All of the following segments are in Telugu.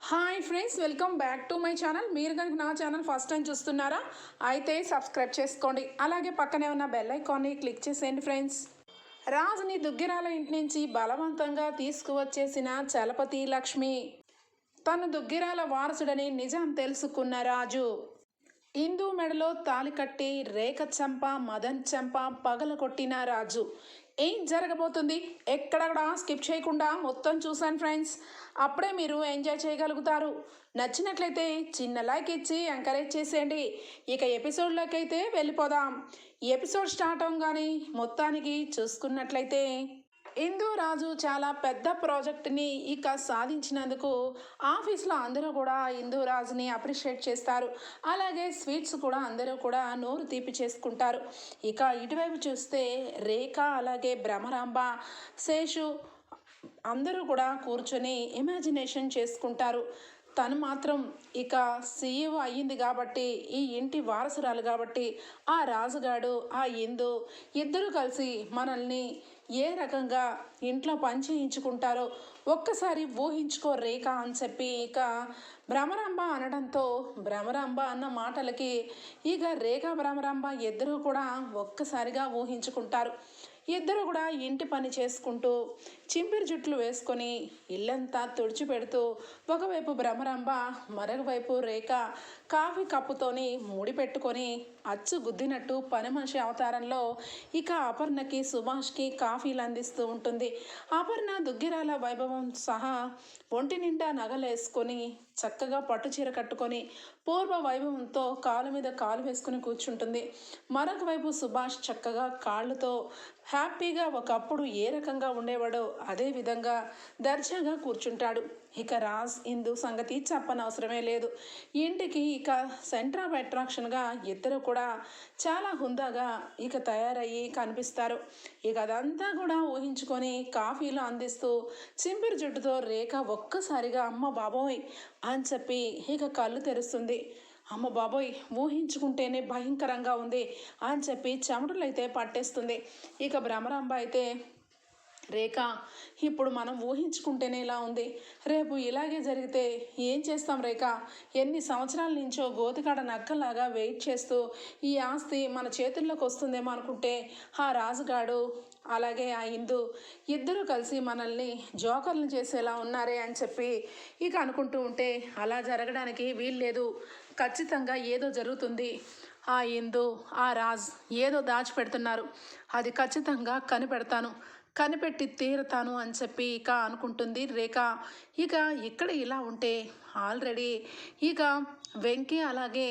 Hi friends, welcome back to my channel. మీరు కనుక నా ఛానల్ ఫస్ట్ టైం చూస్తున్నారా అయితే సబ్స్క్రైబ్ చేసుకోండి. అలాగే పక్కనే ఉన్న బెల్ ఐకాన్ని క్లిక్ చేసేయండి ఫ్రెండ్స్. రాజుని దుగ్గిరాల ఇంటి నుంచి బలవంతంగా తీసుకువచ్చేసిన చలపతి లక్ష్మి. తను దుగ్గిరాల వారసుడని నిజం తెలుసుకున్న రాజు ఇందు మెడలో తాలి కట్టి రేఖ చంప మదన్ చంప పగలగొట్టిన రాజు. ఏం జరగబోతుంది ఎక్కడ కూడా స్కిప్ చేయకుండా మొత్తం చూసాను ఫ్రెండ్స్. అప్పుడే మీరు ఎంజాయ్ చేయగలుగుతారు. నచ్చినట్లయితే చిన్న లైక్ ఇచ్చి ఎంకరేజ్ చేసేయండి. ఇక ఎపిసోడ్లోకి అయితే వెళ్ళిపోదాం. ఎపిసోడ్ స్టార్ట్ అవగానే మొత్తానికి చూసుకున్నట్లయితే ఇందు రాజు చాలా పెద్ద ప్రాజెక్ట్ని ఇక సాధించినందుకు ఆఫీస్లో అందరూ కూడా ఇందు రాజుని అప్రిషియేట్ చేస్తారు. అలాగే స్వీట్స్ కూడా అందరూ కూడా నోరు తీపి చేసుకుంటారు. ఇక ఇటువైపు చూస్తే రేఖ అలాగే భ్రమరాంబ శేషు అందరూ కూడా కూర్చొని ఇమాజినేషన్ చేసుకుంటారు. తను మాత్రం ఇక సీఈఓ అయ్యింది కాబట్టి, ఈ ఇంటి వారసురాలు కాబట్టి ఆ రాజుగాడు ఆ ఇందు ఇద్దరు కలిసి మనల్ని ఏ రకంగా ఇంట్లో పని చేయించుకుంటారో ఒక్కసారి ఊహించుకో రేఖ అని చెప్పి ఇక భ్రమరాంబ అనడంతో, భ్రమరాంబ అన్న మాటలకి ఇక రేఖ భ్రమరాంబ ఇద్దరూ కూడా ఒక్కసారిగా ఊహించుకుంటారు. ఇద్దరు కూడా ఇంటి పని చేసుకుంటూ చింపిరి జుట్లు వేసుకొని ఇల్లంతా తుడిచిపెడుతూ ఒకవైపు భ్రమరాంబ మరొకవైపు రేఖ కాఫీ కప్పుతోని ముడి పెట్టుకొని అచ్చు గుద్దినట్టు పని మనిషి అవతారంలో ఇక అపర్ణకి సుభాష్కి కాఫీలు అందిస్తూ ఉంటుంది. అపర్ణ దుగ్గిరాల వైభవం సహా ఒంటి నిండా నగలేసుకొని చక్కగా పట్టుచీర కట్టుకొని పూర్వ వైభవంతో కాలు మీద కాలు వేసుకుని కూర్చుంటుంది. మరొక వైపు సుభాష్ చక్కగా కాళ్ళతో హ్యాపీగా ఒకప్పుడు ఏ రకంగా ఉండేవాడో అదే విధంగా దర్జాగా కూర్చుంటాడు. ఇక రాజ్ ఇందు సంగతి చెప్పనవసరమే లేదు. ఇంటికి ఇక సెంటర్ ఆఫ్ అట్రాక్షన్గా ఇద్దరు కూడా చాలా హుందాగా ఇక తయారయ్యి కనిపిస్తారు. ఇక అదంతా కూడా ఊహించుకొని కాఫీలు అందిస్తూ చింపిరి జుట్టుతో రేఖ ఒక్కసారిగా అమ్మ బాబోయ్ అని చెప్పి ఇక కళ్ళు తెరుస్తుంది. అమ్మ బాబోయ్ ఊహించుకుంటేనే భయంకరంగా ఉంది అని చెప్పి చెమటలైతే పట్టేస్తుంది. ఇక భ్రమరాంబ అయితే రేఖ ఇప్పుడు మనం ఊహించుకుంటేనే ఇలా ఉంది, రేపు ఇలాగే జరిగితే ఏం చేస్తాం రేఖ? ఎన్ని సంవత్సరాల నుంచో గోతికాడ నక్కలాగా వెయిట్ చేస్తూ ఈ ఆస్తి మన చేతుల్లోకి వస్తుందేమో అనుకుంటే ఆ రాజుగాడు అలాగే ఆ ఇందు ఇద్దరూ కలిసి మనల్ని జోకర్లు చేసేలా ఉన్నారే అని చెప్పి ఇక అనుకుంటూ ఉంటే అలా జరగడానికి వీల్లేదు. ఖచ్చితంగా ఏదో జరుగుతుంది. ఆ ఇందు ఆ రాజ్ ఏదో దాచిపెడుతున్నారు. అది ఖచ్చితంగా కనిపెట్టి తీరుతాను అని చెప్పి ఇక అనుకుంటుంది రేఖ. ఇక ఇక్కడ ఇలా ఉంటే ఆల్రెడీ ఇక వెంకీ అలాగే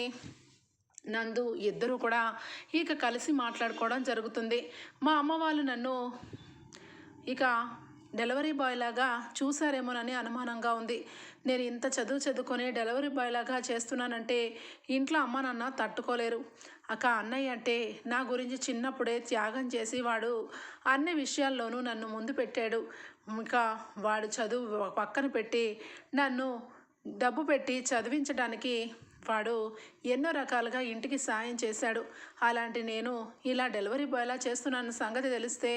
నందు ఇద్దరు కూడా ఇక కలిసి మాట్లాడుకోవడం జరుగుతుంది. మా అమ్మ వాళ్ళు నన్ను ఇక డెలివరీ బాయ్ లాగా చూసారేమోనని అనుమానంగా ఉంది. నేను ఇంత చదువుకొని డెలివరీ బాయ్ లాగా చేస్తున్నానంటే ఇంట్లో అమ్మ నాన్న తట్టుకోలేరు. అన్నయ్య అంటే నా గురించి చిన్నప్పుడే త్యాగం చేసి వాడు అన్ని విషయాల్లోనూ నన్ను ముందు పెట్టాడు. ఇంకా వాడు చదువు పక్కన పెట్టి నన్ను డబ్బు పెట్టి చదివించడానికి వాడు ఎన్నో రకాలుగా ఇంటికి సాయం చేశాడు. అలాంటి నేను ఇలా డెలివరీ బాయ్లా చేస్తున్నాను సంగతి తెలిస్తే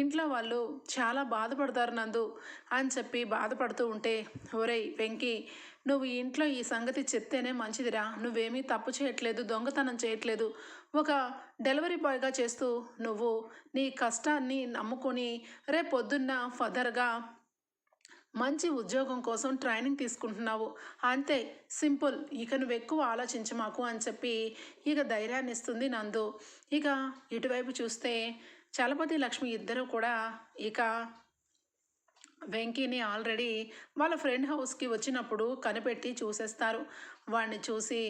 ఇంట్లో వాళ్ళు చాలా బాధపడతారు నందు అని చెప్పి బాధపడుతూ ఉంటే, ఒరేయ్ వెంకీ, నువ్వు ఇంట్లో ఈ సంగతి చెప్తేనే మంచిదిరా. నువ్వేమీ తప్పు చేయట్లేదు, దొంగతనం చేయట్లేదు. ఒక డెలివరీ బాయ్గా చేస్తూ నువ్వు నీ కష్టాన్ని నమ్ముకొని రేపొద్దున్న ఫర్దర్గా మంచి ఉద్యోగం కోసం ట్రైనింగ్ తీసుకుంటున్నావు, అంతే, సింపుల్. ఇక నువ్వు ఎక్కువ ఆలోచించమాకు అని చెప్పి ఇక ధైర్యాన్ని ఇస్తుంది నందు. ఇక ఇటువైపు చూస్తే చలపతి లక్ష్మి ఇద్దరు కూడా ఇక వెంకీని ఆల్రెడీ వాళ్ళ ఫ్రెండ్ హౌస్కి వచ్చినప్పుడు కనిపెట్టి చూసేస్తారు. వాడిని చూసి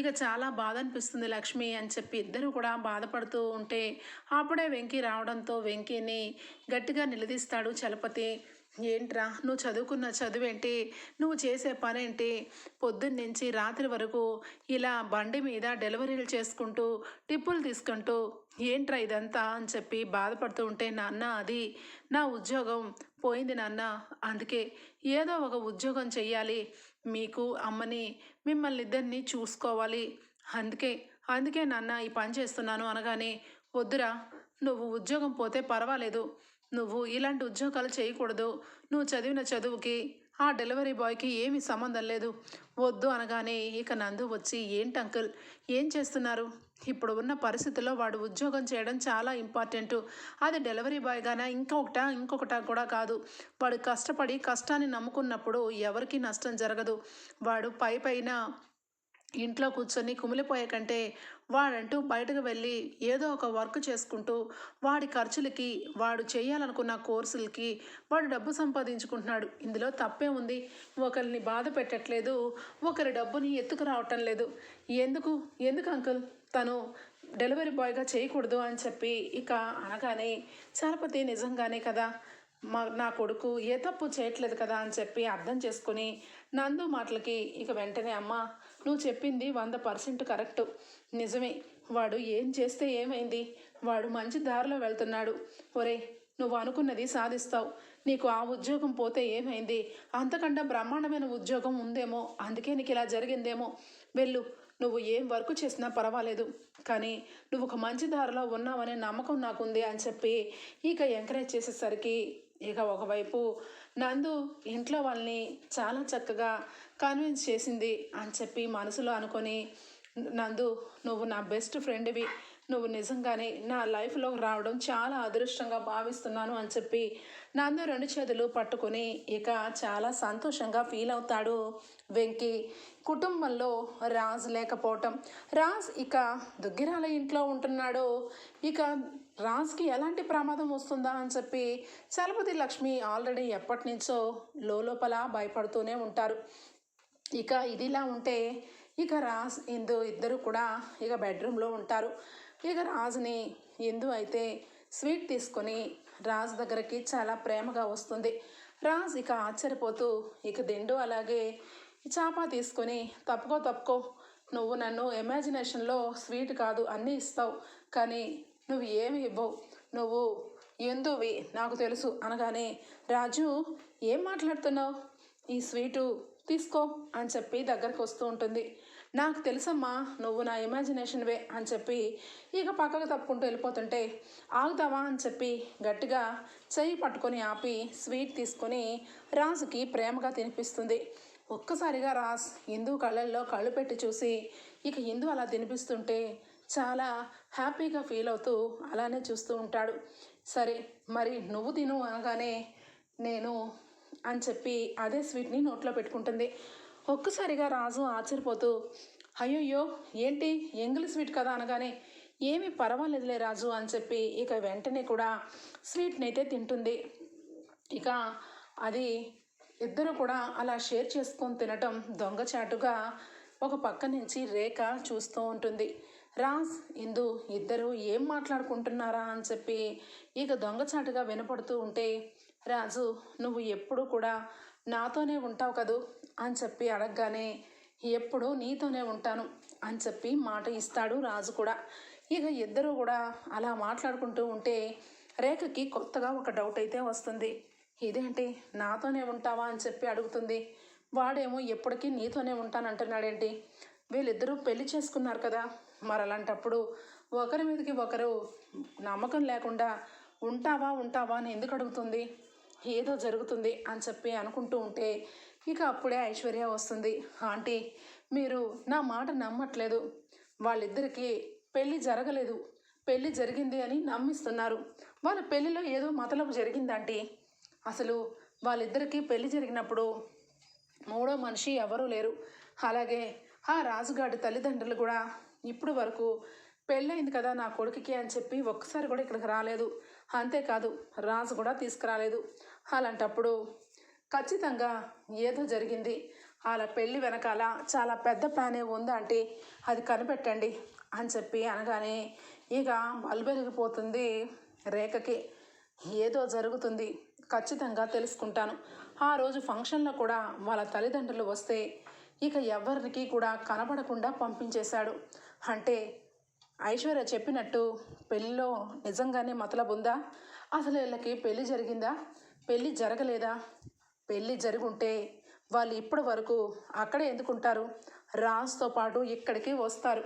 ఇక చాలా బాధ అనిపిస్తుంది లక్ష్మి అని చెప్పి ఇద్దరు కూడా బాధపడుతూ ఉంటే అప్పుడే వెంకీ రావడంతో వెంకీని గట్టిగా నిలదీస్తాడు చలపతి. ఏంట్రా నువ్వు చదువుకున్న చదువేంటి, నువ్వు చేసే పనేంటి, పొద్దున్నుంచి రాత్రి వరకు ఇలా బండి మీద డెలివరీలు చేసుకుంటూ టిప్పులు తీసుకుంటూ ఏంట్రా ఇదంతా అని చెప్పి బాధపడుతూ ఉంటే, నాన్న అది నా ఉద్యోగం పోయింది నాన్న, అందుకే ఏదో ఒక ఉద్యోగం చెయ్యాలి, మీకు అమ్మని మిమ్మల్ని ఇద్దరిని చూసుకోవాలి, అందుకే నాన్న ఈ పని చేస్తున్నాను అనగానే, వద్దురా, నువ్వు ఉద్యోగం పోతే పర్వాలేదు, నువ్వు ఇలాంటి ఉద్యోగాలు చేయకూడదు, నువ్వు చదివిన చదువుకి ఆ డెలివరీ బాయ్కి ఏమీ సంబంధం లేదు. వద్దు అనగానే ఇక నందు వచ్చి, ఏంటి అంకుల్ ఏం చేస్తున్నారు? ఇప్పుడు ఉన్న పరిస్థితుల్లో వాడు ఉద్యోగం చేయడం చాలా ఇంపార్టెంటు. అది డెలివరీ బాయ్గానా ఇంకొకటా కూడా కాదు. వాడు కష్టపడి కష్టాన్ని నమ్ముకున్నప్పుడు ఎవరికీ నష్టం జరగదు. వాడు పైన ఇంట్లో కూర్చొని కుమిలిపోయే కంటే వాడంటూ బయటకు వెళ్ళి ఏదో ఒక వర్క్ చేసుకుంటూ వాడి ఖర్చులకి, వాడు చేయాలనుకున్న కోర్సులకి వాడు డబ్బు సంపాదించుకుంటున్నాడు. ఇందులో తప్పే ఉంది? ఒకరిని బాధ పెట్టట్లేదు, ఒకరి డబ్బుని ఎత్తుకు రావటం లేదు. ఎందుకు ఎందుకు అంకుల్ తను డెలివరీ బాయ్గా చేయకూడదు అని చెప్పి ఇక అనగానే, చలపతి నిజంగానే కదా, నా కొడుకు ఏ తప్పు చేయట్లేదు కదా అని చెప్పి అర్థం చేసుకొని నందు మాటలకి ఇక వెంటనే, అమ్మ నువ్వు చెప్పింది 100% కరెక్టు. నిజమే, వాడు ఏం చేస్తే ఏమైంది? వాడు మంచి దారిలో వెళ్తున్నాడు. ఒరే, నువ్వు అనుకున్నది సాధిస్తావు. నీకు ఆ ఉద్యోగం పోతే ఏమైంది? అంతకంటే బ్రహ్మాండమైన ఉద్యోగం ఉందేమో, అందుకే నీకు ఇలా జరిగిందేమో. వెళ్ళు, నువ్వు ఏం వర్క్ చేసినా పర్వాలేదు, కానీ నువ్వు ఒక మంచి దారిలో ఉన్నావనే నమ్మకం నాకుంది అని చెప్పి ఇక ఎంకరేజ్ చేసేసరికి ఇక ఒకవైపు నందు ఇంట్లో వాళ్ళని చాలా చక్కగా కన్విన్స్ చేసింది అని చెప్పి మనసులో అనుకొని, నందు నువ్వు నా బెస్ట్ ఫ్రెండ్వి, నువ్వు నిజంగానే నా లైఫ్లో రావడం చాలా అదృష్టంగా భావిస్తున్నాను అని చెప్పి నందు 2 చేతులు పట్టుకొని ఇక చాలా సంతోషంగా ఫీల్ అవుతాడు వెంకీ. కుటుంబంలో రాజ్ లేకపోవటం, రాజ్ ఇక దుగ్గిరాల ఇంట్లో ఉంటున్నాడు. ఇక రాజ్కి ఎలాంటి ప్రమాదం వస్తుందా అని చెప్పి చలపతి లక్ష్మి ఆల్రెడీ ఎప్పటి నుంచో లోపల భయపడుతూనే ఉంటారు. ఇక ఇదిలా ఉంటే ఇక రాజ్ ఇందు ఇద్దరు కూడా ఇక బెడ్రూమ్లో ఉంటారు. ఇక రాజుని ఇందు అయితే స్వీట్ తీసుకొని రాజ్ దగ్గరికి చాలా ప్రేమగా వస్తుంది. రాజ్ ఇక ఆశ్చర్యపోతూ ఇక దిండు అలాగే చాప తీసుకొని, తప్పుకో, నువ్వు నన్ను ఇమాజినేషన్లో స్వీట్ కాదు అన్నీ ఇస్తావు, కానీ నువ్వు ఏమి ఇవ్వవు, నువ్వు ఎందువి నాకు తెలుసు అనగానే, రాజు ఏం మాట్లాడుతున్నావు? ఈ స్వీటు తీసుకో అని చెప్పి దగ్గరకు వస్తూ ఉంటుంది. నాకు తెలుసమ్మా నువ్వు నా ఇమాజినేషన్వే అని చెప్పి ఇక పక్కకు తప్పుకుంటూ వెళ్ళిపోతుంటే, ఆగుతావా అని చెప్పి గట్టిగా చెయ్యి పట్టుకొని ఆపి స్వీట్ తీసుకొని రాజుకి ప్రేమగా తినిపిస్తుంది. ఒక్కసారిగా రాజ్ ఇందు కళ్ళల్లో కళ్ళు పెట్టి చూసి ఇక ఇందు అలా తినిపిస్తుంటే చాలా హ్యాపీగా ఫీల్ అవుతూ అలానే చూస్తూ ఉంటాడు. సరే మరి నువ్వు తిను అనగానే, నేను అని చెప్పి అదే స్వీట్ని నోట్లో పెట్టుకుంటుంది. ఒక్కసారిగా రాజు ఆశ్చర్యపోతూ, అయ్యయ్యో ఏంటి ఎంగిలి స్వీట్ కదా అనగానే, ఏమీ పర్వాలేదులే రాజు అని చెప్పి ఇక వెంటనే కూడా స్వీట్ని అయితే తింటుంది. ఇక అది ఇద్దరు కూడా అలా షేర్ చేసుకొని తినటం దొంగచాటుగా ఒక పక్క నుంచి రేఖ చూస్తూ ఉంటుంది. రాజ్ ఇందు ఇద్దరు ఏం మాట్లాడుకుంటున్నారా అని చెప్పి ఇక దొంగచాటుగా వినపడుతూ ఉంటే, రాజు నువ్వు ఎప్పుడు కూడా నాతోనే ఉంటావు కదూ అని చెప్పి అడగగానే, ఎప్పుడు నీతోనే ఉంటాను అని చెప్పి మాట ఇస్తాడు రాజు కూడా. ఇక ఇద్దరు కూడా అలా మాట్లాడుకుంటూ ఉంటే రేఖకి కొత్తగా ఒక డౌట్ అయితే వస్తుంది. ఇదేంటి నాతోనే ఉంటావా అని చెప్పి అడుగుతుంది. వాడేమో ఎప్పటికీ నీతోనే ఉంటానంటున్నాడేంటి? వీళ్ళిద్దరూ పెళ్లి చేసుకున్నారు కదా, మరి అలాంటప్పుడు ఒకరి మీదకి ఒకరు నమ్మకం లేకుండా ఉంటావా అని ఎందుకు అడుగుతుంది? ఏదో జరుగుతుంది అని చెప్పి అనుకుంటూ ఉంటే ఇక అప్పుడే ఐశ్వర్య వస్తుంది. ఆంటీ మీరు నా మాట నమ్మట్లేదు, వాళ్ళిద్దరికీ పెళ్ళి జరగలేదు, పెళ్ళి జరిగింది అని నమ్మిస్తున్నారు. వాళ్ళ పెళ్ళిలో ఏదో మతలబు జరిగిందంటీ. అసలు వాళ్ళిద్దరికీ పెళ్ళి జరిగినప్పుడు మూడో మనిషి ఎవరూ లేరు. అలాగే ఆ రాజుగాడి తల్లిదండ్రులు కూడా ఇప్పుడు వరకు పెళ్ళయింది కదా నా కొడుకుకి అని చెప్పి ఒక్కసారి కూడా ఇక్కడికి రాలేదు. అంతేకాదు రాజు కూడా తీసుకురాలేదు. అలాంటప్పుడు ఖచ్చితంగా ఏదో జరిగింది. వాళ్ళ పెళ్ళి వెనకాల చాలా పెద్ద ప్లానే ఉందంటే అది కనిపెట్టండి అని చెప్పి అనగానే ఇక బల్బెరిగిపోతుంది రేఖకి. ఏదో జరుగుతుంది, ఖచ్చితంగా తెలుసుకుంటాను. ఆ రోజు ఫంక్షన్లో కూడా వాళ్ళ తల్లిదండ్రులు వస్తే ఇక ఎవరికి కూడా కనబడకుండా పంపించేశాడు. అంటే ఐశ్వర్య చెప్పినట్టు పెళ్ళిలో నిజంగానే మతలబు ఉందా? అసలు వీళ్ళకి పెళ్ళి జరిగిందా, పెళ్ళి జరగలేదా? పెళ్ళి జరుగుంటే వాళ్ళు ఇప్పటి వరకు అక్కడే ఎందుకుంటారు? రాజుతో పాటు ఇక్కడికి వస్తారు,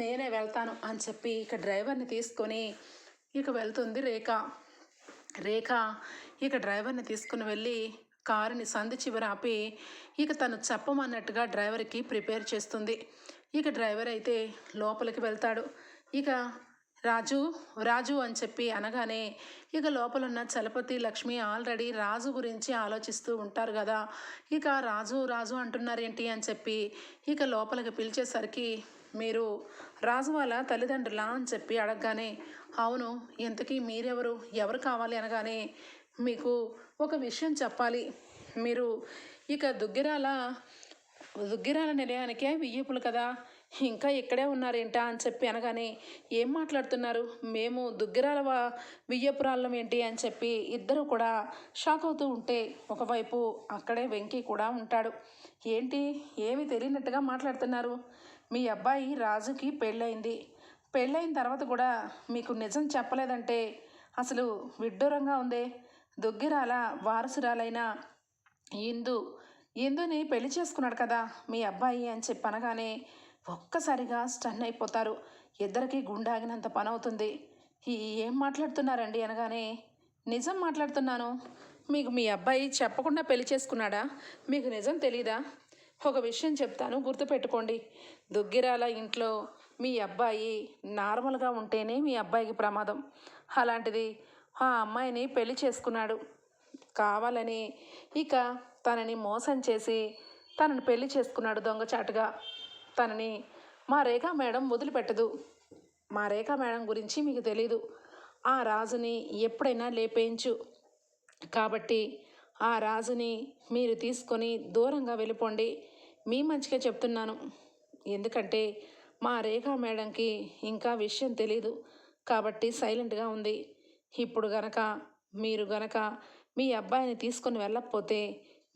నేనే వెళ్తాను అని చెప్పి ఇక డ్రైవర్ని తీసుకొని ఇక వెళ్తుంది రేఖ. ఇక డ్రైవర్ని తీసుకుని వెళ్ళి కారుని సందు చివర ఆపి ఇక తను చెప్పమన్నట్టుగా డ్రైవర్కి ప్రిపేర్ చేస్తుంది. ఇక డ్రైవర్ అయితే లోపలికి వెళ్తాడు. ఇక రాజు రాజు అని చెప్పి అనగానే ఇక లోపలున్న చలపతి లక్ష్మి ఆల్రెడీ రాజు గురించి ఆలోచిస్తూ ఉంటారు కదా. ఇక రాజు రాజు అంటున్నారేంటి అని చెప్పి ఇక లోపలికి పిలిచేసరికి మీరు రాజు వాళ్ళ తల్లిదండ్రులా అని చెప్పి అడగగానే అవును, ఇంతకీ మీరెవరు, ఎవరు కావాలి అనగానే మీకు ఒక విషయం చెప్పాలి. మీరు ఇక దుగ్గిరాల నిలయానికే వియ్యపులు కదా, ఇంకా ఇక్కడే ఉన్నారేంటా అని చెప్పి అనగానే ఏం మాట్లాడుతున్నారు, మేము వియ్యపురాళ్ళం ఏంటి అని చెప్పి ఇద్దరు కూడా షాక్ అవుతూ ఉంటే ఒకవైపు అక్కడే వెంకీ కూడా ఉంటాడు. ఏంటి ఏమి తెలియనట్టుగా మాట్లాడుతున్నారు, మీ అబ్బాయి రాజుకి పెళ్ళైన తర్వాత కూడా మీకు నిజం చెప్పలేదంటే అసలు విడ్డూరంగా ఉందే. దుగ్గిరాల వారసురాలైన ఇందుని పెళ్లి చేసుకున్నాడు కదా మీ అబ్బాయి అని చెప్పి అనగానే ఒక్కసారిగా స్టన్ అయిపోతారు. ఇద్దరికి గుండాగినంత పని అవుతుంది. ఏం మాట్లాడుతున్నారండి అనగానే నిజం మాట్లాడుతున్నాను. మీకు మీ అబ్బాయి చెప్పకుండా పెళ్లి చేసుకున్నాడా, మీకు నిజం తెలీదా? ఒక విషయం చెప్తాను, గుర్తుపెట్టుకోండి. దుగ్గిరాల ఇంట్లో మీ అబ్బాయి నార్మల్గా ఉంటేనే మీ అబ్బాయికి ప్రమాదం. అలాంటిది ఆ అమ్మాయిని పెళ్లి చేసుకున్నాడు కావాలని. ఇక తనని మోసం చేసి తనని పెళ్లి చేసుకున్నాడు దొంగచాటుగా. తనని మా రేఖా మేడం వదిలిపెట్టదు. మా రేఖా మేడం గురించి మీకు తెలీదు. ఆ రాజుని ఎప్పుడైనా లేపేయించు. కాబట్టి ఆ రాజుని మీరు తీసుకొని దూరంగా వెళ్ళిపోండి. మీ మంచిగా చెప్తున్నాను. ఎందుకంటే మా రేఖా మేడంకి ఇంకా విషయం తెలీదు కాబట్టి సైలెంట్గా ఉంది. ఇప్పుడు మీరు గనక మీ అబ్బాయిని తీసుకొని వెళ్ళకపోతే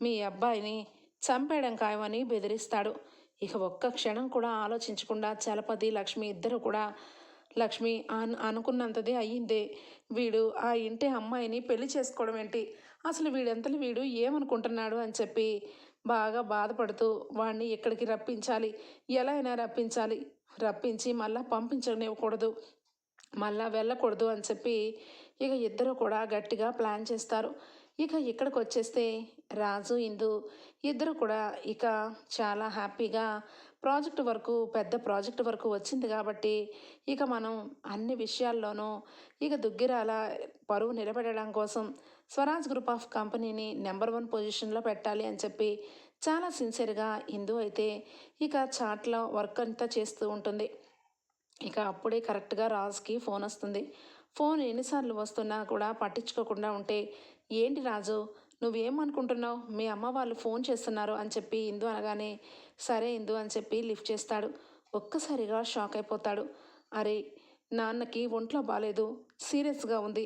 మీ అబ్బాయిని చంపేయడం ఖాయమని బెదిరిస్తాడు. ఇక ఒక్క క్షణం కూడా ఆలోచించకుండా చలపతి లక్ష్మి ఇద్దరు కూడా లక్ష్మి అనుకున్నంతదే అయ్యిందే. వీడు ఆ ఇంటి అమ్మాయిని పెళ్లి చేసుకోవడం ఏంటి, అసలు వీడు ఏమనుకుంటున్నాడు అని చెప్పి బాగా బాధపడుతూ వాడిని ఇక్కడికి రప్పించాలి, ఎలా అయినా రప్పించి మళ్ళా పంపించనివ్వకూడదు, మళ్ళా వెళ్ళకూడదు అని చెప్పి ఇక ఇద్దరు కూడా గట్టిగా ప్లాన్ చేస్తారు. ఇక ఇక్కడికి వచ్చేస్తే రాజు ఇందు ఇద్దరు కూడా ఇక చాలా హ్యాపీగా పెద్ద ప్రాజెక్టు వరకు వచ్చింది కాబట్టి ఇక మనం అన్ని విషయాల్లోనూ ఇక దుగ్గిరాల పరువు నిలబెట్టడం కోసం స్వరాజ్ గ్రూప్ ఆఫ్ కంపెనీని నెంబర్ 1 పొజిషన్లో పెట్టాలి అని చెప్పి చాలా సిన్సియర్గా ఇందు అయితే ఇక చాట్లో వర్క్ అంతా చేస్తూ ఉంటుంది. ఇక అప్పుడే కరెక్ట్గా రాజుకి ఫోన్ వస్తుంది. ఫోన్ ఎన్నిసార్లు వస్తున్నా కూడా పట్టించుకోకుండా ఉంటే ఏంటి రాజు, నువ్వేమనుకుంటున్నావు, మీ అమ్మ వాళ్ళు ఫోన్ చేస్తున్నారు అని చెప్పి ఇందు అనగానే సరే ఇందు అని చెప్పి లిఫ్ట్ చేస్తాడు. ఒక్కసారిగా షాక్ అయిపోతాడు. అరే, నాన్నకి ఒంట్లో బాగాలేదు, సీరియస్గా ఉంది,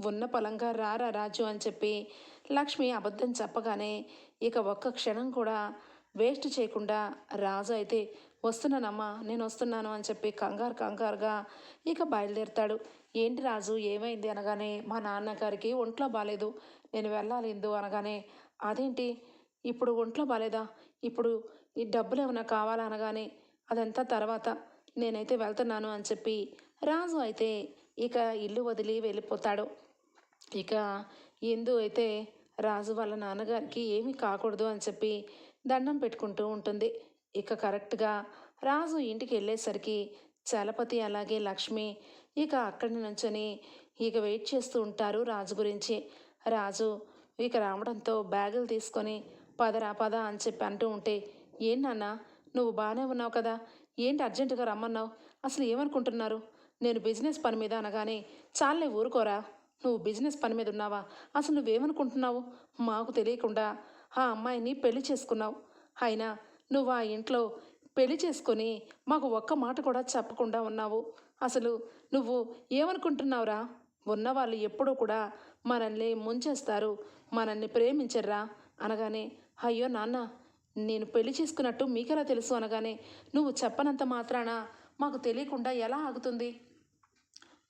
ఉన్న పలంగా రారా రాజు అని చెప్పి లక్ష్మి అబద్ధం చెప్పగానే ఇక ఒక్క క్షణం కూడా వేస్ట్ చేయకుండా రాజు అయితే వస్తున్నానమ్మా, నేను వస్తున్నాను అని చెప్పి కంగారుగా ఇక బయలుదేరుతాడు. ఏంటి రాజు ఏమైంది అనగానే మా నాన్నగారికి ఒంట్లో బాగాలేదు, నేను వెళ్ళాలి ఇందు అనగానే అదేంటి ఇప్పుడు ఒంట్లో బాగాలేదా, ఇప్పుడు ఈ డబ్బులు ఏమైనా కావాలా అనగానే అదంతా తర్వాత, నేనైతే వెళ్తున్నాను అని చెప్పి రాజు అయితే ఇక ఇల్లు వదిలి వెళ్ళిపోతాడు. ఇక ఇందు అయితే రాజు వాళ్ళ నాన్నగారికి ఏమీ కాకూడదు అని చెప్పి దండం పెట్టుకుంటూ ఉంటుంది. ఇక కరెక్ట్గా రాజు ఇంటికి వెళ్ళేసరికి చలపతి అలాగే లక్ష్మి ఇక అక్కడి నుంచొని ఇక వెయిట్ చేస్తూ ఉంటారు రాజు గురించి. రాజు ఇక రావడంతో బ్యాగులు తీసుకొని పద అని చెప్పి అంటూ ఉంటే ఏం నాన్న, నువ్వు బాగానే ఉన్నావు కదా, ఏంటి అర్జెంటుగా రమ్మన్నావు, అసలు ఏమనుకుంటున్నారు, నేను బిజినెస్ పని మీద అనగానే చాలే ఊరుకోరా, నువ్వు బిజినెస్ పని మీద ఉన్నావా, అసలు నువ్వేమనుకుంటున్నావు, మాకు తెలియకుండా ఆ అమ్మాయిని పెళ్లి చేసుకున్నావు, అయినా నువ్వు ఆ ఇంట్లో పెళ్లి చేసుకొని మాకు ఒక్క మాట కూడా చెప్పకుండా ఉన్నావు, అసలు నువ్వు ఏమనుకుంటున్నావురా, ఉన్నవాళ్ళు ఎప్పుడూ కూడా మనల్ని ముంచేస్తారు, మనల్ని ప్రేమించర్రా అనగానే అయ్యో నాన్న, నేను పెళ్లి చేసుకున్నట్టు మీకెలా తెలుసు అనగానే నువ్వు చెప్పనంత మాత్రాన మాకు తెలియకుండా ఎలా ఆగుతుంది,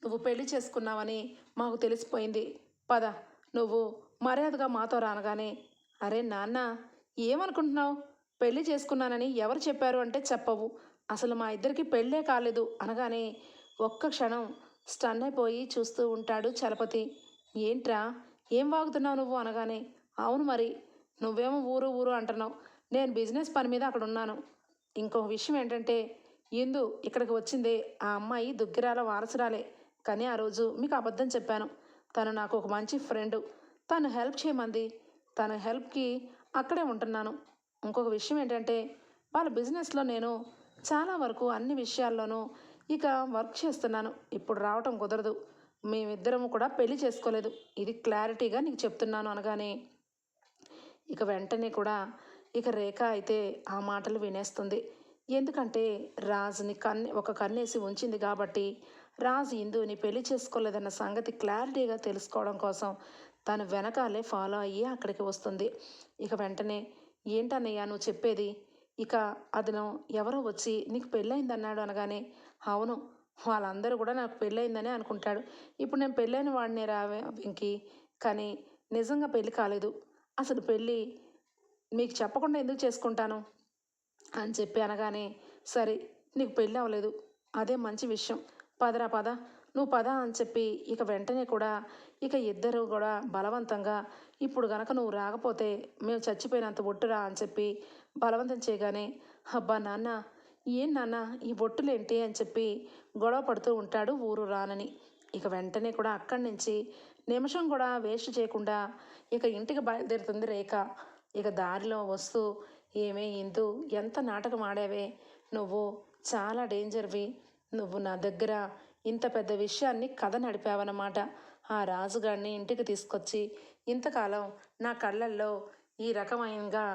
నువ్వు పెళ్లి చేసుకున్నావని మాకు తెలిసిపోయింది, పద నువ్వు మర్యాదగా మాతో రానగానే అరే నాన్న ఏమనుకుంటున్నావు, పెళ్లి చేసుకున్నానని ఎవరు చెప్పారు అంటే చెప్పవు, అసలు మా ఇద్దరికి పెళ్ళే కాలేదు అనగానే ఒక్క క్షణం స్టన్ అయిపోయి చూస్తూ ఉంటాడు చలపతి. ఏంట్రా ఏం వాగుతున్నావు నువ్వు అనగానే అవును మరి నువ్వేమో ఊరు ఊరు అంటున్నావు. నేను బిజినెస్ పని మీద అక్కడ ఉన్నాను. ఇంకొక విషయం ఏంటంటే ఇందు ఇక్కడికి వచ్చింది ఆ అమ్మాయి దుగ్గిరాల వారసురాలే. కానీ ఆ రోజు మీకు అబద్ధం చెప్పాను. తను నాకు ఒక మంచి ఫ్రెండు. తను హెల్ప్ చేయమంది. తన హెల్ప్కి అక్కడే ఉంటున్నాను. ఇంకొక విషయం ఏంటంటే వాళ్ళ బిజినెస్లో నేను చాలా వరకు అన్ని విషయాల్లోనూ ఇక వర్క్ చేస్తున్నాను. ఇప్పుడు రావటం కుదరదు. మేమిద్దరము కూడా పెళ్లి చేసుకోలేదు. ఇది క్లారిటీగా నీకు చెప్తున్నాను అనగానే ఇక వెంటనే కూడా ఇక రేఖ అయితే ఆ మాటలు వినేస్తుంది. ఎందుకంటే రాజుని ఒక కన్నేసి ఉంచింది కాబట్టి రాజు ఇందుని పెళ్లి చేసుకోలేదన్న సంగతి క్లారిటీగా తెలుసుకోవడం కోసం తను వెనకాలే ఫాలో అయ్యి అక్కడికి వస్తుంది. ఇక వెంటనే ఏంటన్నయ్యా నువ్వు చెప్పేది? ఇక అతను ఎవరో వచ్చి నీకు పెళ్ళయిందన్నాడు అనగానే అవును, వాళ్ళందరూ కూడా నాకు పెళ్ళయిందనే అనుకుంటాడు. ఇప్పుడు నేను పెళ్ళైన వాడినే రావే వెంకి, కానీ నిజంగా పెళ్ళి కాలేదు. అసలు పెళ్ళి మీకు చెప్పకుండా ఎందుకు చేసుకుంటాను అని చెప్పి అనగానే సరే నీకు పెళ్ళి అవ్వలేదు, అదే మంచి విషయం. పదరా పద, నువ్వు పద అని చెప్పి ఇక వెంటనే కూడా ఇక ఇద్దరు కూడా బలవంతంగా ఇప్పుడు గనక నువ్వు రాకపోతే మేము చచ్చిపోయినంత ఒట్టురా అని చెప్పి బలవంతం చేయగానే అబ్బా నాన్న, ఏం నాన్న ఈ బొట్టులేంటి అని చెప్పి గొడవ పడుతూ ఉంటాడు ఊరు రానని. ఇక వెంటనే కూడా అక్కడి నుంచి నిమిషం కూడా వేస్ట్ చేయకుండా ఇక ఇంటికి బయలుదేరుతుంది రేఖ. ఇక దారిలో వస్తూ ఏమే ఇందు ఎంత నాటకం ఆడావే, నువ్వు చాలా డేంజర్వి. నువ్వు నా దగ్గర ఇంత పెద్ద విషయాన్ని కథ నడిపావన్నమాట. ఆ రాజుగాడిని ఇంటికి తీసుకొచ్చి ఇంతకాలం నా కళ్ళల్లో ఈ రకమైనగా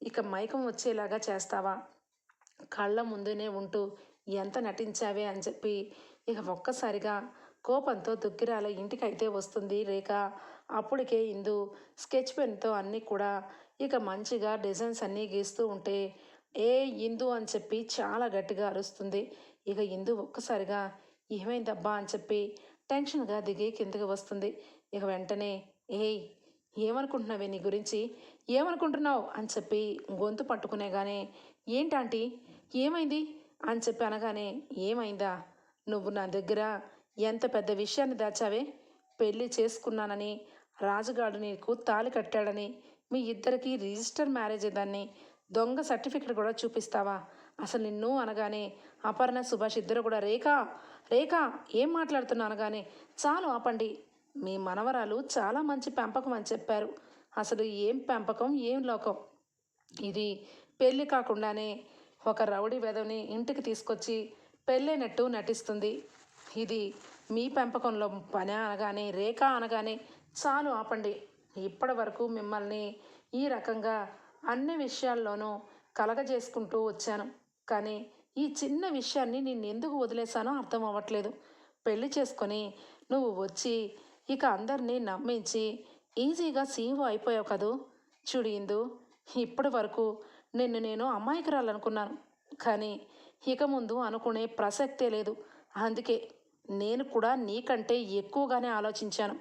ఇక మైకం వచ్చేలాగా చేస్తావా? కళ్ళ ముందునే ఉంటూ ఎంత నటించావే అని చెప్పి ఇక ఒక్కసారిగా కోపంతో దుగ్గిరాల ఇంటికైతే వస్తుంది రేఖ. అప్పటికే ఇందు స్కెచ్ పెన్తో అన్నీ కూడా ఇక మంచిగా డిజైన్స్ అన్నీ గీస్తూ ఉంటే ఏ ఇందు అని చెప్పి చాలా గట్టిగా అరుస్తుంది. ఇక ఇందు ఒక్కసారిగా ఏమైందబ్బా అని చెప్పి టెన్షన్గా దిగి కిందకి వస్తుంది. ఇక వెంటనే ఏయ్ ఏమనుకుంటున్నావే నీ గురించి, ఏమనుకుంటున్నావు అని చెప్పి గొంతు పట్టుకునేగానే ఏంటాంటీ ఏమైంది అని చెప్పి అనగానే ఏమైందా, నువ్వు నా దగ్గర ఎంత పెద్ద విషయాన్ని దాచావే. పెళ్ళి చేసుకున్నానని రాజుగాడు నీకు తాళి కట్టాడని మీ ఇద్దరికి రిజిస్టర్ మ్యారేజ్ దాన్ని దొంగ సర్టిఫికెట్ కూడా చూపిస్తావా? అసలు నిన్ను అనగానే అపర్ణ సుభాష్ ఇద్దరు కూడా రేఖ రేఖ ఏం మాట్లాడుతున్నా అనగానే చాలు ఆపండి, మీ మనవరాలు చాలా మంచి పెంపకం అని చెప్పారు. అసలు ఏం పెంపకం ఏం లోకం ఇది. పెళ్ళి కాకుండానే ఒక రౌడీ వెధవని ఇంటికి తీసుకొచ్చి పెళ్ళైనట్టు నటిస్తుంది. ఇది మీ పెంపకంలో పని అనగానే రేఖ అనగానే చాలు ఆపండి, ఇప్పటి వరకు మిమ్మల్ని ఈ రకంగా అన్ని విషయాల్లోనూ కలగజేసుకుంటూ వచ్చాను. కానీ ఈ చిన్న విషయాన్ని నేను ఎందుకు వదిలేశానో అర్థం అవ్వట్లేదు. పెళ్లి చేసుకొని నువ్వు వచ్చి ఇక అందరినీ నమ్మించి ఈజీగా సీఈఓ అయిపోయావు కదూ. చూడు ఇందు, ఇప్పటి వరకు నిన్ను నేను అమాయకురాలనుకున్నాను, కానీ ఇక ముందు అనుకునే ప్రసక్తే లేదు. అందుకే నేను కూడా నీకంటే ఎక్కువగానే ఆలోచించాను.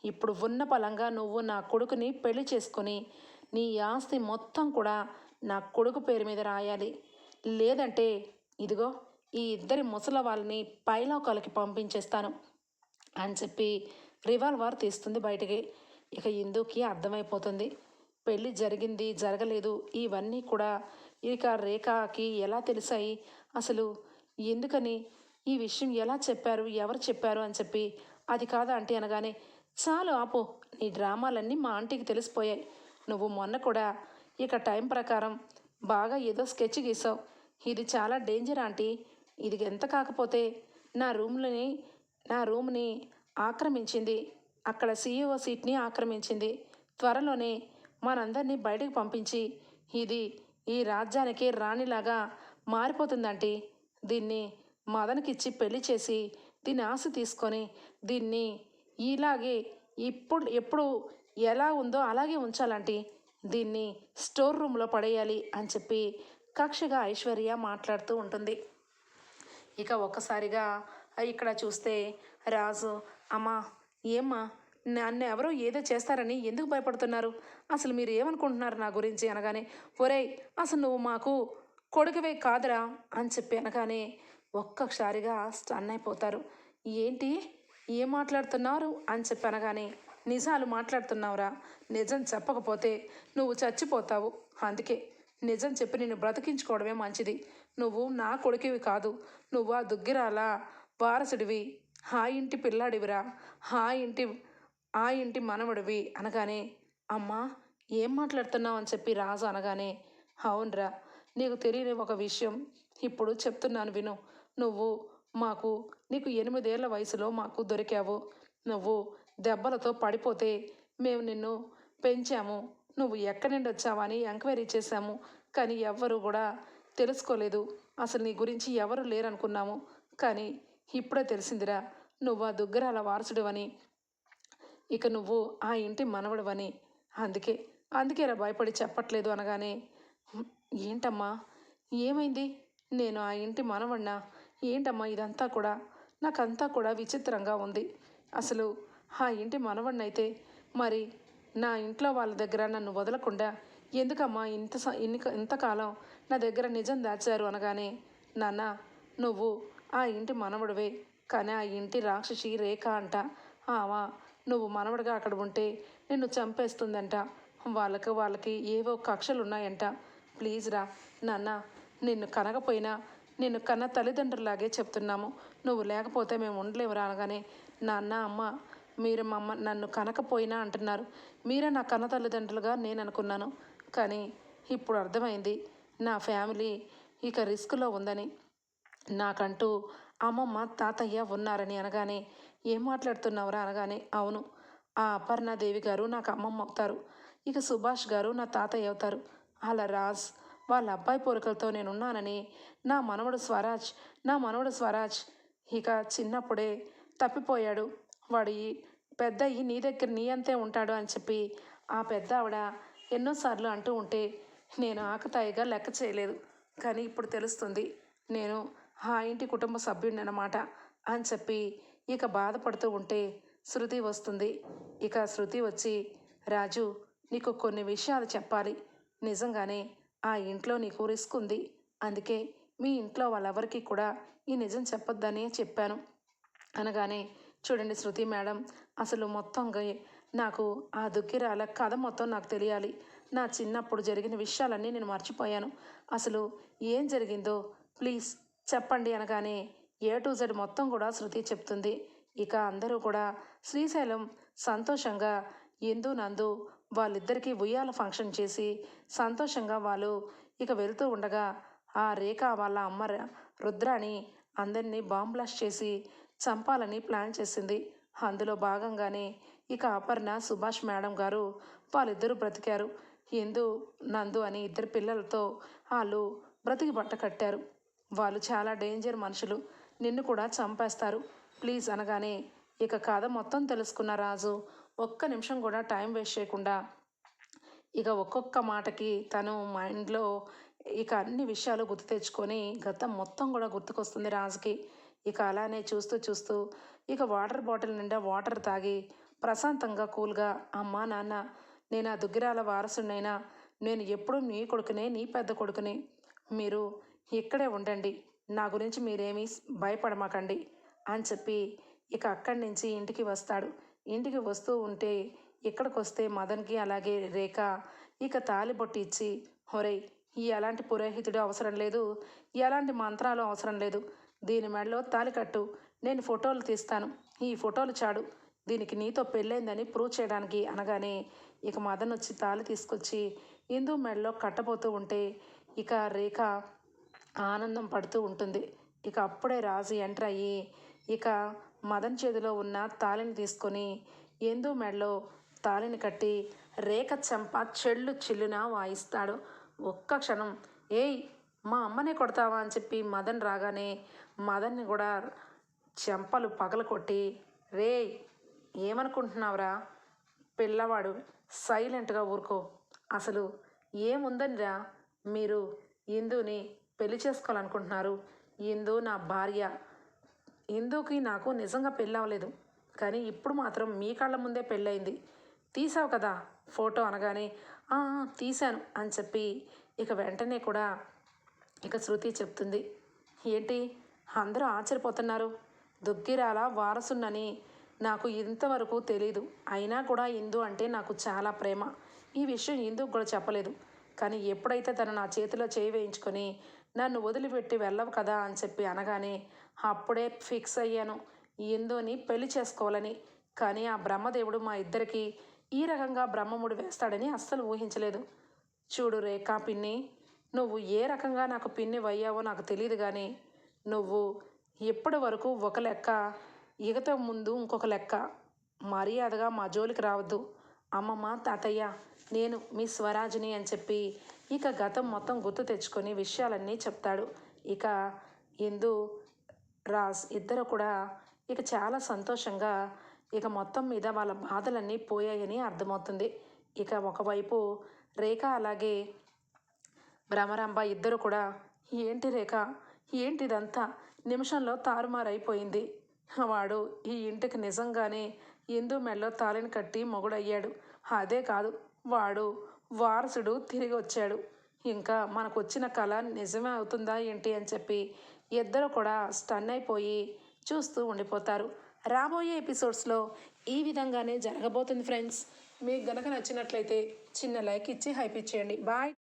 ఇప్పుడు ఉన్న పలంగా నువ్వు నా కొడుకుని పెళ్లి చేసుకొని నీ ఆస్తి మొత్తం కూడా నా కొడుకు పేరు మీద రాయాలి. లేదంటే ఇదిగో ఈ ఇద్దరి ముసల వాళ్ళని పైలోకాలకి పంపించేస్తాను అని చెప్పి రివాల్వర్ తీస్తుంది బయటికి. ఇక ఇందుకి అర్థమైపోతుంది పెళ్ళి జరిగింది జరగలేదు ఇవన్నీ కూడా ఇక రేఖకి ఎలా తెలిసాయి, అసలు ఎందుకని ఈ విషయం ఎలా చెప్పారు, ఎవరు చెప్పారు అని చెప్పి. అది కాదా ఆంటీ అనగానే చాలు ఆపో, నీ డ్రామాలన్నీ మా ఆంటీకి తెలిసిపోయాయి. నువ్వు మొన్న కూడా ఇక టైం ప్రకారం బాగా ఏదో స్కెచ్ గీసావు. ఇది చాలా డేంజర్ ఆంటీ. ఇది ఎంత కాకపోతే నా రూమ్ని ఆక్రమించింది, అక్కడ సీఈఓ సీట్ని ఆక్రమించింది. త్వరలోనే మనందరినీ బయటకు పంపించి ఇది ఈ రాజ్యానికి రాణిలాగా మారిపోతుందంటే దీన్ని మదన్కిచ్చి పెళ్లి చేసి దీన్ని ఆశ తీసుకొని దీన్ని ఇలాగే ఎప్పుడు ఎలా ఉందో అలాగే ఉంచాలంటే దీన్ని స్టోర్ రూమ్లో పడేయాలి అని చెప్పి కక్షగా ఐశ్వర్య మాట్లాడుతూ ఉంటుంది. ఇక ఒక్కసారిగా ఇక్కడ చూస్తే రాజు అమ్మా ఏమ్మా నన్ను ఎవరో ఏదో చేస్తారని ఎందుకు భయపడుతున్నారు, అసలు మీరు ఏమనుకుంటున్నారు నా గురించి అనగానే ఒరేయ్ అసలు నువ్వు మాకు కొడుకువే కాదురా అని చెప్పి అనగానే ఒక్కసారిగా స్టన్ అయిపోతారు. ఏంటి ఏం మాట్లాడుతున్నారు అని చెప్పి అనగానే నిజాలు మాట్లాడుతున్నావురా. నిజం చెప్పకపోతే నువ్వు చచ్చిపోతావు. అందుకే నిజం చెప్పి నిన్ను బ్రతికించుకోవడమే మంచిది. నువ్వు నా కొడుకువి కాదు. నువ్వు ఆ దుగ్గిరాల వారసుడివి. ఆ ఇంటి పిల్లాడివిరా. ఆ ఇంటి ఆ ఇంటి మనవడివి అనగానే, అమ్మా ఏం మాట్లాడుతున్నావు అని చెప్పి రాజు అనగానే, అవునరా, నీకు తెలియని ఒక విషయం ఇప్పుడు చెప్తున్నాను విను. నువ్వు మాకు నీకు 8 ఏళ్ల వయసులో మాకు దొరికావు. నువ్వు దెబ్బలతో పడిపోతే మేము నిన్ను పెంచాము. నువ్వు ఎక్కడి నుండి వచ్చావని ఎంక్వైరీ చేశాము. కానీ ఎవ్వరూ కూడా తెలుసుకోలేదు. అసలు నీ గురించి ఎవరు లేరనుకున్నాము. కానీ ఇప్పుడే తెలిసిందిరా, నువ్వు ఆ దుగ్గరాల వారసుడివని, ఇక నువ్వు ఆ ఇంటి మనవడివని. అందుకే అందుకేరా భయపడి చెప్పట్లేదు అనగానే, ఏంటమ్మా ఏమైంది? నేను ఆ ఇంటి మనవడినా? ఏంటమ్మా ఇదంతా కూడా? నాకంతా కూడా విచిత్రంగా ఉంది. అసలు ఆ ఇంటి మనవడినైతే మరి నా ఇంట్లో వాళ్ళ దగ్గర నన్ను వదలకుండా ఎందుకమ్మా ఇంతకాలం నా దగ్గర నిజం దాచారు అనగానే, నాన్న నువ్వు ఆ ఇంటి మనవడివే, కానీ ఆ ఇంటి రాక్షసి రేఖ అంట. ఆవా నువ్వు మనవడిగా అక్కడ ఉంటే నిన్ను చంపేస్తుందంట. వాళ్ళకి ఏవో కక్షలు ఉన్నాయంట. ప్లీజ్ రా నాన్న, నిన్ను కనకపోయినా నిన్ను కన్న తల్లిదండ్రులాగే చెప్తున్నాము. నువ్వు లేకపోతే మేము ఉండలేవురా అనగానే, నాన్న అమ్మ మీరు నన్ను కనకపోయినా అంటున్నారు. మీరే నా కన్న తల్లిదండ్రులుగా నేను అనుకున్నాను. కానీ ఇప్పుడు అర్థమైంది నా ఫ్యామిలీ ఇక రిస్క్లో ఉందని. నాకంటూ అమ్మమ్మ తాతయ్య ఉన్నారని అనగానే, ఏం మాట్లాడుతున్నావురా అనగానే, అవును, ఆ అపర్ణాదేవి గారు నాకు అమ్మమ్మ అవుతారు. ఇక సుభాష్ గారు నా తాతయ్య అవుతారు. అలా రాజ్ వాళ్ళ అబ్బాయి పోలికలతో నేనున్నానని నా మనవడు స్వరాజ్ ఇక చిన్నప్పుడే తప్పిపోయాడు. వాడు పెద్దయ్యి నీ దగ్గర నీ అంతే ఉంటాడు అని చెప్పి ఆ పెద్ద ఆవిడ ఎన్నోసార్లు అంటూ ఉంటే నేను ఆకతాయిగా లెక్క చేయలేదు. కానీ ఇప్పుడు తెలుస్తుంది నేను ఆ ఇంటి కుటుంబ సభ్యుడినమాట అని చెప్పి ఇక బాధపడుతూ ఉంటే శృతి వస్తుంది. ఇక శృతి వచ్చి, రాజు నీకు కొన్ని విషయాలు చెప్పాలి. నిజంగానే ఆ ఇంట్లో నీకు రిస్క్ ఉంది. అందుకే మీ ఇంట్లో వాళ్ళెవరికి కూడా ఈ నిజం చెప్పొద్దని చెప్పాను అనగానే, చూడండి శృతి మేడం, అసలు మొత్తంగా నాకు ఆ దుగ్గిరాల కథ మొత్తం నాకు తెలియాలి. నా చిన్నప్పుడు జరిగిన విషయాలన్నీ నేను మర్చిపోయాను. అసలు ఏం జరిగిందో ప్లీజ్ చెప్పండి అనగానే, A to Z మొత్తం కూడా శృతి చెప్తుంది. ఇక అందరూ కూడా శ్రీశైలం సంతోషంగా ఎందు నందు వాళ్ళిద్దరికీ ఉయ్యాల ఫంక్షన్ చేసి సంతోషంగా వాళ్ళు ఇక వెళ్తూ ఉండగా ఆ రేఖ వాళ్ళ అమ్మ రుద్రాని అందరినీ బాంబ్ బ్లాస్ట్ చేసి చంపాలని ప్లాన్ చేసింది. అందులో భాగంగానే ఇక అపర్ణ సుభాష్ మేడం గారు వాళ్ళిద్దరూ బ్రతికారు. ఎందు నందు అని 2 పిల్లలతో వాళ్ళు బ్రతికి బట్ట కట్టారు. వాళ్ళు చాలా డేంజర్ మనుషులు, నిన్ను కూడా చంపేస్తారు ప్లీజ్ అనగానే, ఇక కథ మొత్తం తెలుసుకున్న రాజు ఒక్క నిమిషం కూడా టైం వేస్ట్ చేయకుండా ఇక ఒక్కొక్క మాటకి తను మైండ్లో ఇక అన్ని విషయాలు గుర్తు తెచ్చుకొని గతం మొత్తం కూడా గుర్తుకొస్తుంది రాజుకి. ఇక అలానే చూస్తూ చూస్తూ ఇక వాటర్ బాటిల్ నిండా వాటర్ తాగి ప్రశాంతంగా కూల్గా, అమ్మా నాన్న నేను ఆ దుగ్గిరాల వారసునైనా, నేను ఎప్పుడూ నీ కొడుకునే, నీ పెద్ద కొడుకునే, మీరు ఇక్కడే ఉండండి, నా గురించి మీరేమీ భయపడమాకండి అని చెప్పి ఇక అక్కడి నుంచి ఇంటికి వస్తాడు. ఇంటికి వస్తూ ఉంటే ఇక్కడికి వస్తే మదన్కి అలాగే రేఖ ఇక తాలిబొట్టు ఇచ్చి, ఒరేయ్ ఎలాంటి పురోహితుడు అవసరం లేదు, ఎలాంటి మంత్రాలు అవసరం లేదు, దీని మెడలో తాలి కట్టు, నేను ఫోటోలు తీస్తాను, ఈ ఫోటోలు చాడు, దీనికి నీతో పెళ్ళైందని ప్రూవ్ చేయడానికి అనగానే, ఇక మదన్ వచ్చి తాలి తీసుకొచ్చి ఇందు మెడలో కట్టబోతూ ఉంటే ఇక రేఖ ఆనందం పడుతూ ఉంటుంది. ఇక అప్పుడే రాజు ఎంటర్ అయ్యి ఇక మదన్ చేతిలో ఉన్న తాళిని తీసుకొని ఎందు మెడలో తాళిని కట్టి రేఖ చెంప చెల్లు చిల్లున వాయిస్తాడు. ఒక్క క్షణం, ఏయ్ మా అమ్మనే కొడతావా అని చెప్పి మదన్ రాగానే మదన్ని కూడా చెంపలు పగల కొట్టి, రే ఏమనుకుంటున్నావురా పిల్లవాడు, సైలెంట్గా ఊరుకో, అసలు ఏముందనిరా మీరు ఇందుని పెళ్లి చేసుకోవాలనుకుంటున్నారు, ఇందు నా భార్య, ఇందుకి నాకు నిజంగా పెళ్ళి అవ్వలేదు, కానీ ఇప్పుడు మాత్రం మీ కళ్ళ ముందే పెళ్ళయింది, తీసావు కదా ఫోటో అనగానే, తీశాను అని చెప్పి ఇక వెంటనే కూడా ఇక శృతి చెప్తుంది. ఏంటి అందరూ ఆశ్చర్యపోతున్నారు, దుగ్గిరాల వారసున్నని నాకు ఇంతవరకు తెలీదు. అయినా కూడా ఇందు అంటే నాకు చాలా ప్రేమ. ఈ విషయం ఇందుకు కూడా చెప్పలేదు. కానీ ఎప్పుడైతే తను నా చేతిలో చేయి వేయించుకొని నన్ను వదిలిపెట్టి వెళ్ళవు కదా అని చెప్పి అనగానే అప్పుడే ఫిక్స్ అయ్యాను ఇందుని పెళ్లి చేసుకోవాలని. కానీ ఆ బ్రహ్మదేవుడు మా ఇద్దరికి ఈ రకంగా బ్రహ్మముడి వేస్తాడని అస్సలు ఊహించలేదు. చూడు రేఖా పిన్ని, నువ్వు ఏ రకంగా నాకు పిన్ని అయ్యావో నాకు తెలియదు కానీ నువ్వు ఇప్పటి వరకు ఒక లెక్క, ఇకతో ముందు ఇంకొక లెక్క. మర్యాదగా మా జోలికి రావద్దు. అమ్మమ్మ, తాతయ్య, నేను మీ స్వరాజ్ని అని చెప్పి ఇక గతం మొత్తం గుర్తు తెచ్చుకొని విషయాలన్నీ చెప్తాడు. ఇక ఇందు రాజ్ ఇద్దరు కూడా ఇక చాలా సంతోషంగా ఇక మొత్తం మీద వాళ్ళ బాధలన్నీ పోయాయని అర్థమవుతుంది. ఇక ఒకవైపు రేఖ అలాగే భ్రమరాంబ ఇద్దరు కూడా ఏంటి రేఖ, ఏంటిదంతా నిమిషంలో తారుమారైపోయింది. వాడు ఈ ఇంటికి నిజంగానే ఇందు మెడలో తాళిని కట్టి మొగుడయ్యాడు. అదే కాదు, వాడు వారసుడు తిరిగి వచ్చాడు. ఇంకా మనకు వచ్చిన కళ నిజమే అవుతుందా ఏంటి అని చెప్పి ఇద్దరు కూడా స్టన్ అయిపోయి చూస్తూ ఉండిపోతారు. రాబోయే ఎపిసోడ్స్లో ఈ విధంగానే జరగబోతుంది ఫ్రెండ్స్. మీకు గనక నచ్చినట్లయితే చిన్న లైక్ ఇచ్చి హైప్ ఇచ్చేయండి. బాయ్.